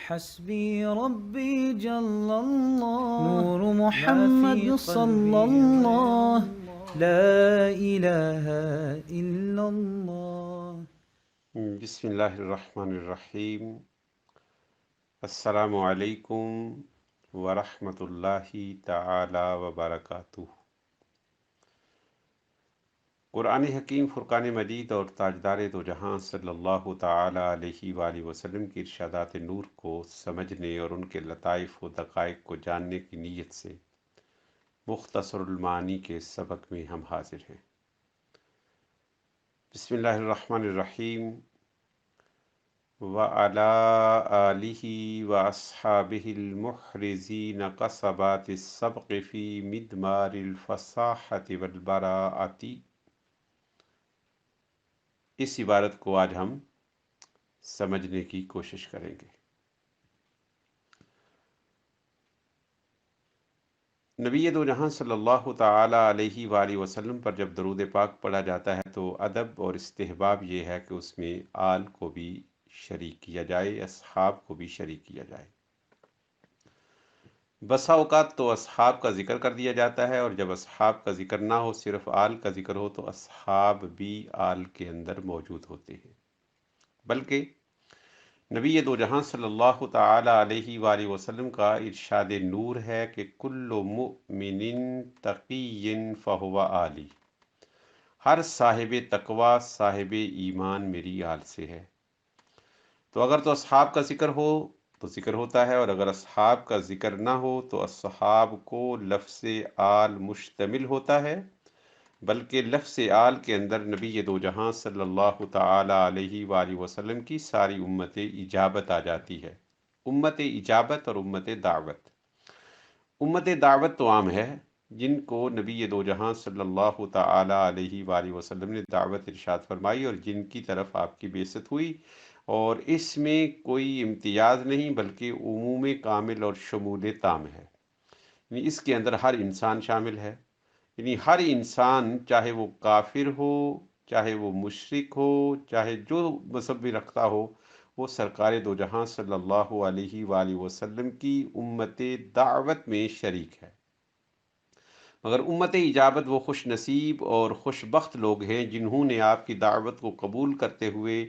حسبي ربي جل الله نور محمد صلى الله لا إله إلا الله. بسم اللہ الرحمن الرحیم۔ السلام علیکم ورحمۃ اللہ تعالی وبرکاتہ۔ قرآن حکیم، فرقان مجید اور تاجدار دو جہاں صلی اللہ تعالی علیہ وآلہ وسلم کی ارشادات نور کو سمجھنے اور ان کے لطائف و دقائق کو جاننے کی نیت سے مختصر المعانی کے سبق میں ہم حاضر ہیں۔ بسم اللہ الرحمن الرحیم۔ وَعَلَىٰ آلِهِ وَأَصْحَابِهِ الْمُحْرِزِينَ قَصَبَاتِ السَّبْقِ فِي مِدْمَارِ الْفَصَاحَةِ وَالْبَرَاءَةِ۔ اس عبارت کو آج ہم سمجھنے کی کوشش کریں گے۔ نبی دو جہاں صلی اللہ تعالی علیہ وآلہ وسلم پر جب درود پاک پڑھا جاتا ہے تو ادب اور استحباب یہ ہے کہ اس میں آل کو بھی شریک کیا جائے، اصحاب کو بھی شریک کیا جائے۔ بسا اوقات تو اصحاب کا ذکر کر دیا جاتا ہے، اور جب اصحاب کا ذکر نہ ہو، صرف آل کا ذکر ہو، تو اصحاب بھی آل کے اندر موجود ہوتے ہیں۔ بلکہ نبی دو جہاں صلی اللہ تعالی علیہ وآلہ وسلم کا ارشاد نور ہے کہ کل مؤمن تقی فہو آلی، ہر صاحب تقوی، صاحب ایمان میری آل سے ہے۔ تو اگر تو اصحاب کا ذکر ہو تو ذکر ہوتا ہے، اور اگر اصحاب کا ذکر نہ ہو تو اصحاب کو لفظ آل مشتمل ہوتا ہے، بلکہ لفظ آل کے اندر نبی دو جہاں صلی اللہ تعالی علیہ وآلہ وسلم کی ساری امت اجابت آ جاتی ہے۔ امت اجابت اور امت دعوت۔ امت دعوت تو عام ہے، جن کو نبی دو جہاں صلی اللہ تعالی علیہ وآلہ وسلم نے دعوت ارشاد فرمائی اور جن کی طرف آپ کی بعثت ہوئی، اور اس میں کوئی امتیاز نہیں بلکہ عموم کامل اور شمول تام ہے، یعنی اس کے اندر ہر انسان شامل ہے۔ یعنی ہر انسان، چاہے وہ کافر ہو، چاہے وہ مشرک ہو، چاہے جو مذہب بھی رکھتا ہو، وہ سرکار دو جہاں صلی اللہ علیہ وآلہ وسلم کی امت دعوت میں شریک ہے۔ مگر امت اجابت وہ خوش نصیب اور خوش بخت لوگ ہیں جنہوں نے آپ کی دعوت کو قبول کرتے ہوئے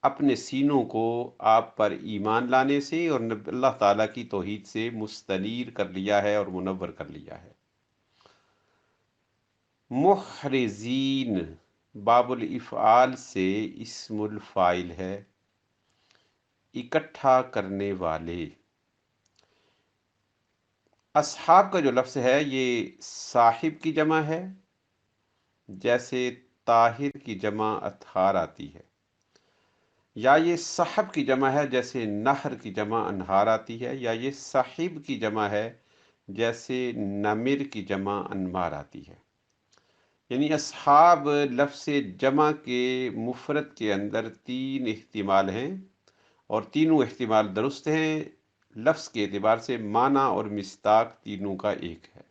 اپنے سینوں کو آپ پر ایمان لانے سے اور اللہ تعالیٰ کی توحید سے مستنیر کر لیا ہے اور منور کر لیا ہے۔ محرزین باب الافعال سے اسم الفاعل ہے، اکٹھا کرنے والے۔ اصحاب کا جو لفظ ہے یہ صاحب کی جمع ہے، جیسے طاہر کی جمع اطہار آتی ہے، یا یہ صحب کی جمع ہے جیسے نہر کی جمع انہار آتی ہے، یا یہ صاحب کی جمع ہے جیسے نمر کی جمع انمار آتی ہے۔ یعنی اصحاب لفظ جمع کے مفرد کے اندر تین احتمال ہیں، اور تینوں احتمال درست ہیں۔ لفظ کے اعتبار سے معنی اور مصداق تینوں کا ایک ہے۔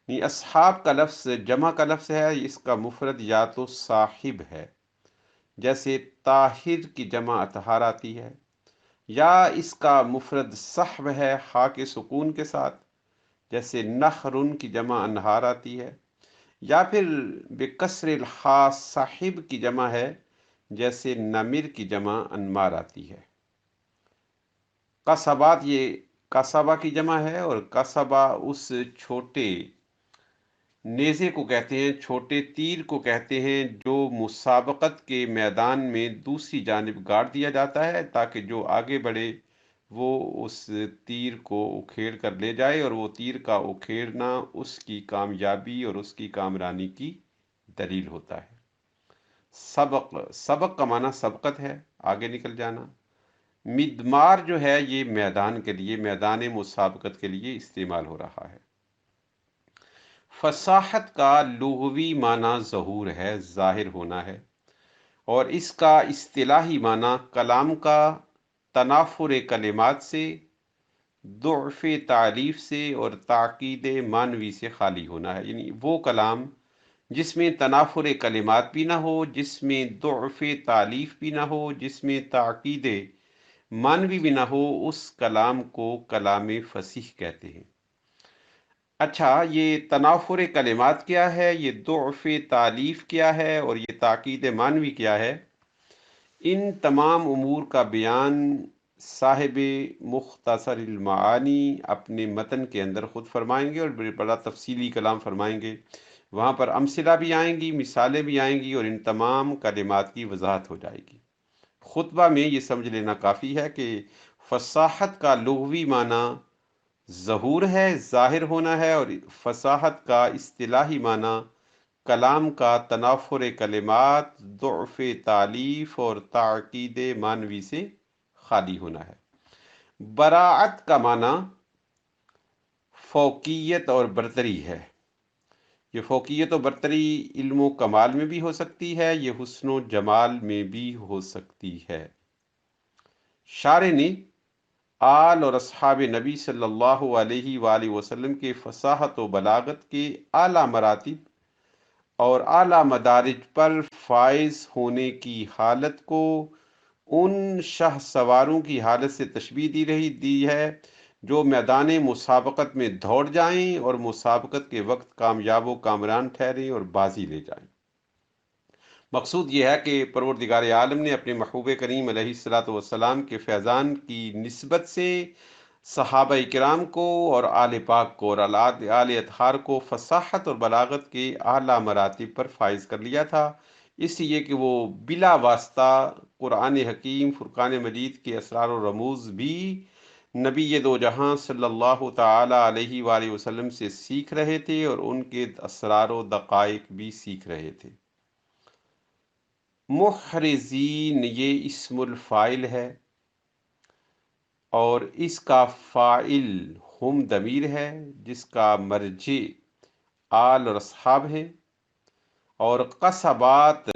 یعنی اصحاب کا لفظ جمع کا لفظ ہے، اس کا مفرد یا تو صاحب ہے جیسے طاہر کی جمع اطہار آتی ہے، یا اس کا مفرد صحب ہے خا کے سکون کے ساتھ جیسے نخرن کی جمع انہار آتی ہے، یا پھر بکسر الخا صاحب کی جمع ہے جیسے نمر کی جمع انمار آتی ہے۔ قصبات یہ قصبہ کی جمع ہے، اور قصبہ اس چھوٹے نیزے کو کہتے ہیں، چھوٹے تیر کو کہتے ہیں جو مسابقت کے میدان میں دوسری جانب گاڑ دیا جاتا ہے تاکہ جو آگے بڑھے وہ اس تیر کو اکھیڑ کر لے جائے، اور وہ تیر کا اکھیڑنا اس کی کامیابی اور اس کی کامرانی کی دلیل ہوتا ہے۔ سبق کا معنی سبقت ہے، آگے نکل جانا۔ مدمار جو ہے یہ میدان کے لیے، میدان مسابقت کے لیے استعمال ہو رہا ہے۔ فصاحت کا لغوی معنی ظہور ہے، ظاہر ہونا ہے، اور اس کا اصطلاحی معنی کلام کا تنافر کلمات سے، ضعف تعریف سے اور تاکید معنوی سے خالی ہونا ہے۔ یعنی وہ کلام جس میں تنافر کلمات بھی نہ ہو، جس میں ضعف تعلیف بھی نہ ہو، جس میں تاکید مانوی بھی نہ ہو، اس کلام کو کلام فصیح کہتے ہیں۔ اچھا، یہ تنافر کلمات کیا ہے، یہ ضعف تالیف کیا ہے، اور یہ تاکید مانوی کیا ہے؟ ان تمام امور کا بیان صاحب مختصر المعانی اپنے متن کے اندر خود فرمائیں گے، اور بڑا تفصیلی کلام فرمائیں گے۔ وہاں پر امثلہ بھی آئیں گی، مثالیں بھی آئیں گی، اور ان تمام کلمات کی وضاحت ہو جائے گی۔ خطبہ میں یہ سمجھ لینا کافی ہے کہ فصاحت کا لغوی معنی ظہور ہے، ظاہر ہونا ہے، اور فصاحت کا اصطلاحی معنی کلام کا تنافر کلمات، ضعف تالیف اور تاکید مانوی سے خالی ہونا ہے۔ براعت کا معنی فوقیت اور برتری ہے۔ یہ فوقیت و برتری علم و کمال میں بھی ہو سکتی ہے، یہ حسن و جمال میں بھی ہو سکتی ہے۔ شارح نے آل اور اصحاب نبی صلی اللہ علیہ وآلہ وسلم کے فصاحت و بلاغت کے اعلیٰ مراتب اور اعلیٰ مدارج پر فائز ہونے کی حالت کو ان شاہ سواروں کی حالت سے تشبیہ دی ہے جو میدان مسابقت میں دوڑ جائیں اور مسابقت کے وقت کامیاب و کامران ٹھہریں اور بازی لے جائیں۔ مقصود یہ ہے کہ پروردگار عالم نے اپنے محبوب کریم علیہ الصلاۃ والسلام کے فیضان کی نسبت سے صحابہ کرام کو اور آل پاک کو اور آل اطہار کو فصاحت اور بلاغت کے اعلیٰ مراتب پر فائز کر لیا تھا، اس لیے کہ وہ بلا واسطہ قرآن حکیم فرقان مجید کے اسرار و رموز بھی نبی دو جہاں صلی اللہ تعالی علیہ وآلہ وسلم سے سیکھ رہے تھے، اور ان کے اسرار و دقائق بھی سیکھ رہے تھے۔ محرزین یہ اسم الفاعل ہے، اور اس کا فاعل ہم ضمیر ہے جس کا مرجع آل اور اصحاب ہے، اور قصبات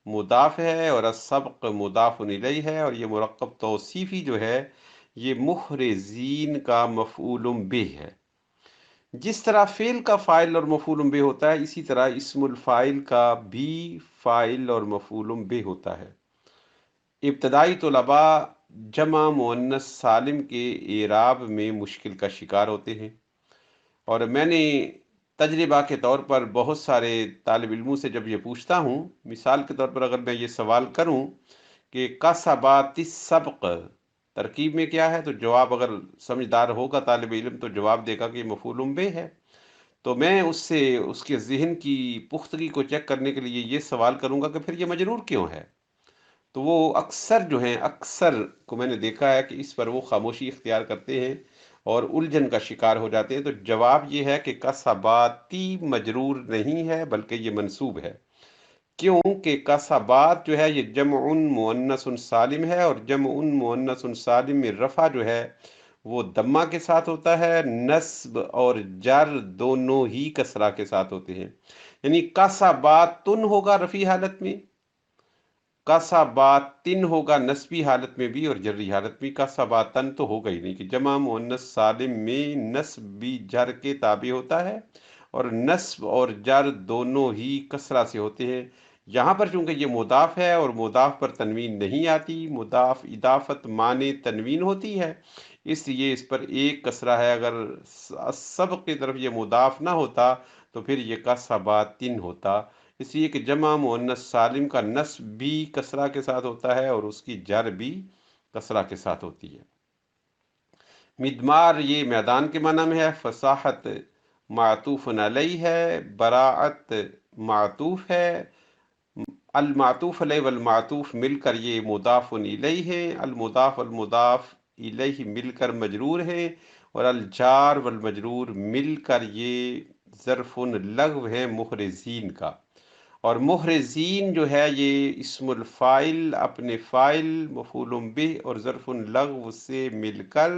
مضاف ہے، اور السبق مضاف الیہ ہے، اور یہ مرکب توصیفی جو ہے یہ محرزین کا مفعول بہ ہے۔ جس طرح فعل کا فاعل اور مفعول بہ ہوتا ہے، اسی طرح اسم الفاعل کا بھی فاعل اور مفعول بہ ہوتا ہے۔ ابتدائی طلباء جمع مؤنث سالم کے اعراب میں مشکل کا شکار ہوتے ہیں، اور میں نے تجربہ کے طور پر بہت سارے طالب علموں سے جب یہ پوچھتا ہوں، مثال کے طور پر اگر میں یہ سوال کروں کہ کسبات السبق ترکیب میں کیا ہے، تو جواب اگر سمجھدار ہوگا طالب علم تو جواب دے گا کہ مفعول بہ ہے۔ تو میں اس سے اس کے ذہن کی پختگی کو چیک کرنے کے لیے یہ سوال کروں گا کہ پھر یہ مجرور کیوں ہے؟ تو وہ اکثر جو ہیں، اکثر کو میں نے دیکھا ہے کہ اس پر وہ خاموشی اختیار کرتے ہیں اور الجھن کا شکار ہو جاتے ہیں۔ تو جواب یہ ہے کہ کسباتی مجرور نہیں ہے بلکہ یہ منصوب ہے، کیونکہ کسبات جو ہے یہ جمع مؤنث سالم ہے، اور جمع مؤنث سالم میں رفع جو ہے وہ ضمہ کے ساتھ ہوتا ہے، نصب اور جر دونوں ہی کسرہ کے ساتھ ہوتے ہیں۔ یعنی کسباتن ہوگا رفعی حالت میں، کسباتن ہوگا نسبی حالت میں بھی، اور جری حالت میں۔ کسباتن تو ہوگا ہی نہیں کہ جمع مؤنث سالم میں نصب بھی جر کے تابع ہوتا ہے، اور نصب اور جر دونوں ہی کسرہ سے ہوتے ہیں۔ یہاں پر چونکہ یہ مضاف ہے اور مضاف پر تنوین نہیں آتی، مضاف اضافت معنی تنوین ہوتی ہے، اس لیے اس پر ایک کسرہ ہے۔ اگر سبق کی طرف یہ مضاف نہ ہوتا تو پھر یہ کسباتن ہوتا، اس لیے کہ جمع مؤنث سالم کا نصب بھی کسرہ کے ساتھ ہوتا ہے اور اس کی جر بھی کسرہ کے ساتھ ہوتی ہے۔ مدمار یہ میدان کے معنی میں ہے، فصاحت معطوف علیہ ہے، براعت معطوف ہے، المعطوف علیہ والمعطوف مل کر یہ مضاف الیہ ہے، المضاف والمضاف الیہ مل کر مجرور ہے، اور الجار والمجرور مل کر یہ ظرف لغو ہے محرزین کا۔ اور محرزین جو ہے یہ اسم الفاعل اپنے فاعل مفعول بہ اور ظرف لغو سے مل کر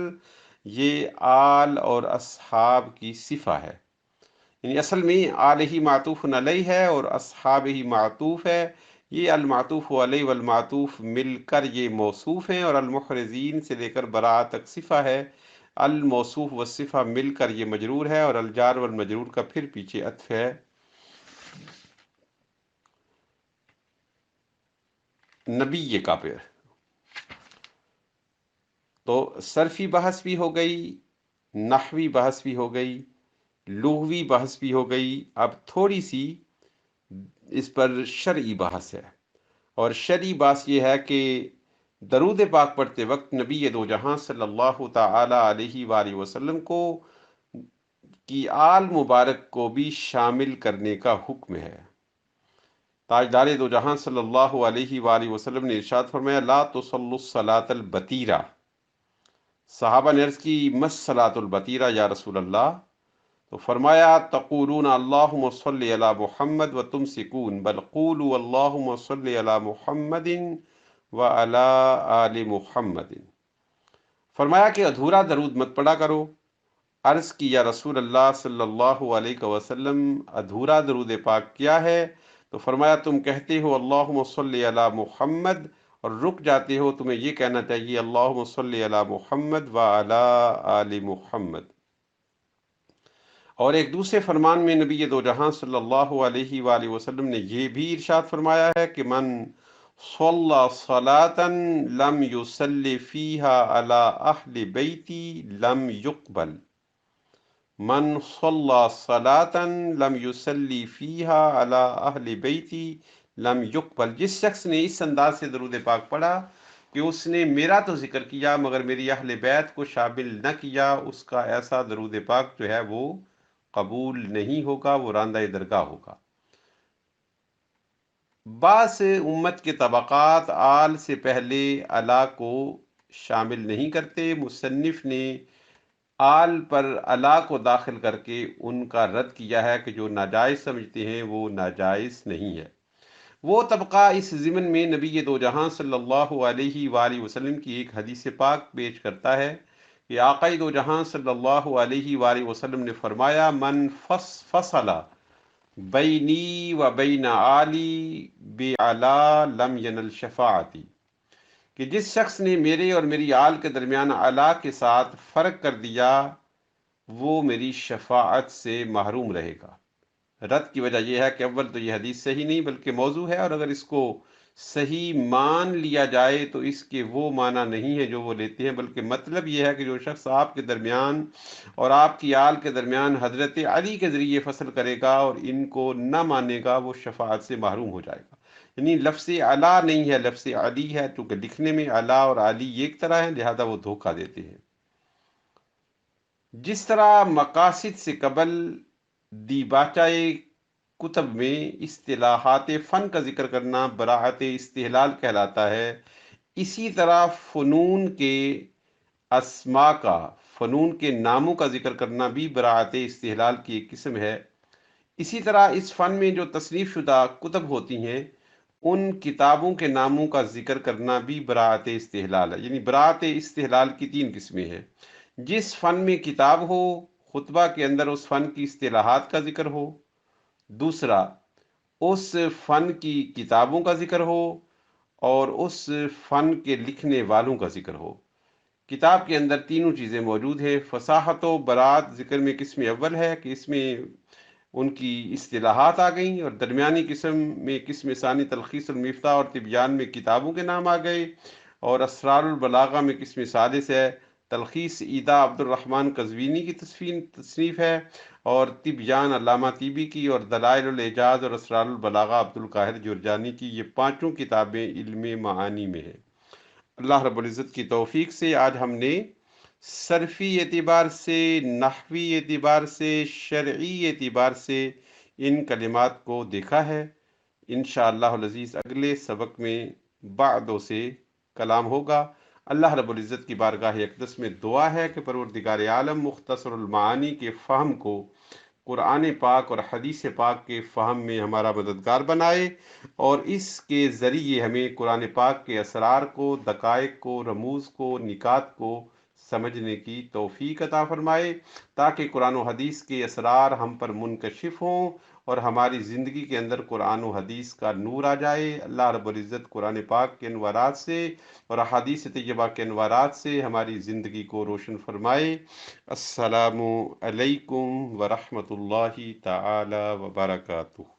یہ آل اور اصحاب کی صفہ ہے۔ یعنی اصل میں آل ہی معطوف علیہ ہے اور اصحاب ہی معطوف ہے، یہ المعطوف علیہ والمعطوف مل کر یہ موصوف ہیں، اور المحرزین سے لے کر براءت تک صفہ ہے، الموصوف والصفہ مل کر یہ مجرور ہے، اور الجار والمجرور کا پھر پیچھے عطف ہے۔ نبی کا پھر تو صرفی بحث بھی ہو گئی، نحوی بحث بھی ہو گئی، لغوی بحث بھی ہو گئی، اب تھوڑی سی اس پر شرعی بحث ہے۔ اور شرعی بحث یہ ہے کہ درود پاک پڑھتے وقت نبی دو جہاں صلی اللہ تعالی علیہ وآلہ وسلم کو کی آل مبارک کو بھی شامل کرنے کا حکم ہے۔ تاجدار دو جہاں صلی اللہ علیہ وآلہ وسلم نے ارشاد فرمایا لا تصلوا الصلاۃ البتیرہ۔ صحابہ نے عرض کی مس صلاۃ البتیرہ یا رسول اللہ؟ تو فرمایا تقولون اللہم صلی علی محمد و تمسکون بل قولوا اللہم صلی علی محمد و علی آل محمد۔ فرمایا کہ ادھورا درود مت پڑھا کرو۔ عرض کی یا رسول اللہ صلی اللہ علیہ وسلم ادھورا درود پاک کیا ہے؟ تو فرمایا تم کہتے ہو اللہم صلی علی محمد اور رک جاتے ہو، تمہیں یہ کہنا چاہیے اللہم صلی علی محمد و علی آل محمد۔ اور ایک دوسرے فرمان میں نبی دو جہاں صلی اللہ علیہ وآلہ وسلم نے یہ بھی ارشاد فرمایا ہے کہ من صلی صلاۃ لم یصلی فیہا علی اہل بیتی لم یقبل۔ من صلی صلاۃ لم یصلی فیہا علی اہل بیتی لم یقبل۔ جس شخص نے اس انداز سے درود پاک پڑھا کہ اس نے میرا تو ذکر کیا مگر میری اہل بیت کو شامل نہ کیا، اس کا ایسا درود پاک جو ہے وہ قبول نہیں ہوگا، وہ راندہ درگاہ ہوگا۔ بعض امت کے طبقات آل سے پہلے الا کو شامل نہیں کرتے۔ مصنف نے آل پر الا کو داخل کر کے ان کا رد کیا ہے کہ جو ناجائز سمجھتے ہیں وہ ناجائز نہیں ہے۔ وہ طبقہ اس ضمن میں نبی دو جہاں صلی اللہ علیہ وآلہ وسلم کی ایک حدیث پاک پیش کرتا ہے کہ آقا دو جہاں صلی اللہ علیہ وآلہ وسلم نے فرمایا من فصل بینی و بین آلی بعلا لم ینل شفاعتی، کہ جس شخص نے میرے اور میری آل کے درمیان علا کے ساتھ فرق کر دیا وہ میری شفاعت سے محروم رہے گا۔ رد کی وجہ یہ ہے کہ اول تو یہ حدیث صحیح نہیں بلکہ موضوع ہے، اور اگر اس کو صحیح مان لیا جائے تو اس کے وہ معنی نہیں ہے جو وہ لیتے ہیں، بلکہ مطلب یہ ہے کہ جو شخص آپ کے درمیان اور آپ کی آل کے درمیان حضرت علی کے ذریعے فصل کرے گا اور ان کو نہ مانے گا وہ شفاعت سے محروم ہو جائے گا۔ یعنی لفظ علا نہیں ہے، لفظ علی ہے، چونکہ لکھنے میں علا اور علی ایک طرح ہے لہذا وہ دھوکہ دیتے ہیں۔ جس طرح مقاصد سے قبل دیباچۂ کتب میں اصطلاحات فن کا ذکر کرنا براعت استحلال کہلاتا ہے، اسی طرح فنون کے اسما کا، فنون کے ناموں کا ذکر کرنا بھی براعت استحلال کی ایک قسم ہے۔ اسی طرح اس فن میں جو تصنیف شدہ کتب ہوتی ہیں ان کتابوں کے ناموں کا ذکر کرنا بھی براعت استحلال ہے۔ یعنی براعت استحلال کی تین قسمیں ہیں۔ جس فن میں کتاب ہو، خطبہ کے اندر اس فن کی اصطلاحات کا ذکر ہو، دوسرا اس فن کی کتابوں کا ذکر ہو، اور اس فن کے لکھنے والوں کا ذکر ہو۔ کتاب کے اندر تینوں چیزیں موجود ہیں۔ فصاحت و براعت ذکر میں قسم اول ہے کہ اس میں ان کی اصطلاحات آ گئیں، اور درمیانی قسم میں قسم ثانی تلخیص المفتاح اور تبیان میں کتابوں کے نام آ گئے، اور اسرار البلاغہ میں قسم ثالث ہے تلخیص ایدا عبد الرحمن قزوینی کی تصنیف ہے، اور تبیان علامہ طیبی کی، اور دلائل الاعجاز اور اسرار البلاغہ عبد القاہر جرجانی کی۔ یہ پانچوں کتابیں علم معانی میں ہیں۔ اللہ رب العزت کی توفیق سے آج ہم نے صرفی اعتبار سے، نحوی اعتبار سے، شرعی اعتبار سے ان کلمات کو دیکھا ہے۔ انشاءاللہ العزیز اگلے سبق میں بعدوں سے کلام ہوگا۔ اللہ رب العزت کی بارگاہ اقدس میں دعا ہے کہ پروردگار عالم مختصر المعانی کے فہم کو قرآن پاک اور حدیث پاک کے فہم میں ہمارا مددگار بنائے، اور اس کے ذریعے ہمیں قرآن پاک کے اسرار کو، دقائق کو، رموز کو، نکات کو سمجھنے کی توفیق عطا فرمائے، تاکہ قرآن و حدیث کے اسرار ہم پر منکشف ہوں اور ہماری زندگی کے اندر قرآن و حدیث کا نور آ جائے۔ اللہ رب العزت قرآن پاک کے انوارات سے اور احادیث طیبہ کے انوارات سے ہماری زندگی کو روشن فرمائے۔ السلام علیکم ورحمۃ اللہ تعالی وبرکاتہ۔